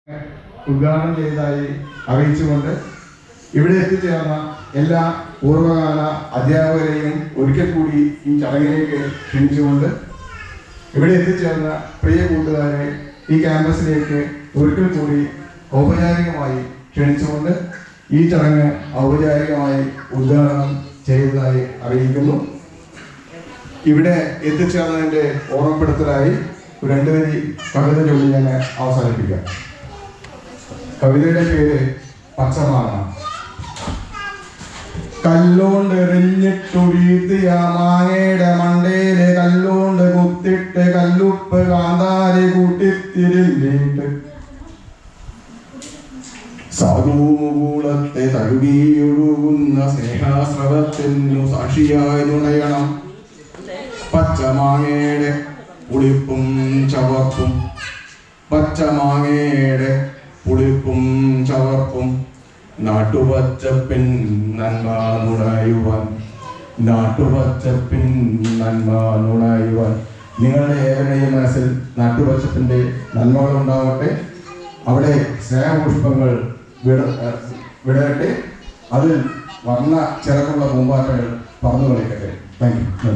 ഉദ്ഘാടനം ചെയ്തതായി അറിയിച്ചുകൊണ്ട് ഇവിടെ എത്തിച്ചേർന്ന എല്ലാ പൂർവ്വകാല അധ്യാപകരെയും ഒരിക്കൽ കൂടി ഈ ചടങ്ങിലേക്ക് ക്ഷണിച്ചുകൊണ്ട് ഇവിടെ എത്തിച്ചേർന്ന പ്രിയ കൂട്ടുകാരെ ഈ ക്യാമ്പസിലേക്ക് ഒരിക്കൽ കൂടി ഔപചാരികമായി ക്ഷണിച്ചുകൊണ്ട് ഈ ചടങ്ങ് ഔപചാരികമായി ഉദ്ഘാടനം ചെയ്തതായി അറിയിക്കുന്നു. ഇവിടെ എത്തിച്ചേർന്നതിൻ്റെ ഓർമ്മപ്പെടുത്തലായി രണ്ടുപേരി കവിത ചൊല്ലി ഞാൻ അവസാനിപ്പിക്കാം. കവിതയുടെ പേര് പച്ചമാങ്ങ. കല്ലോണ്ട് എറിഞ്ഞിട്ടു വീഴ്ത്തിയ മാങ്ങയുടെ മണ്ടേല് കല്ലോണ്ട് കുത്തിട്ട് കല്ലുപ്പ് കാന്താരി കൂട്ടിത്തിരില്ലിട്ട് സാധുമുകൂളത്തെ തഴുകിയൊഴുകുന്ന സ്നേഹാസ്രവത്തിനു സാക്ഷിയായി നുണയണം പച്ചമാങ്ങയുടെ പുളിപ്പും ചവർപ്പും. പച്ചമാങ്ങയുടെ പുളിപ്പും ചവർപ്പും നാട്ടുപച്ചപ്പിൻ നന്മ നുണയുവാൻ. നാട്ടുപച്ചപ്പിൻ നന്മ നുണയുവാൻ. നിങ്ങളുടെ ഏവരുടെയും മനസ്സിൽ നാട്ടുപച്ചപ്പിൻ്റെ നന്മകൾ ഉണ്ടാവട്ടെ. അവിടെ സ്നേഹപുഷ്പങ്ങൾ വിടരട്ടെ. അതിൽ വർണ്ണ ചിറകുള്ള പൂമ്പാറ്റകൾ പറന്നു കളിക്കട്ടെ. Thank U.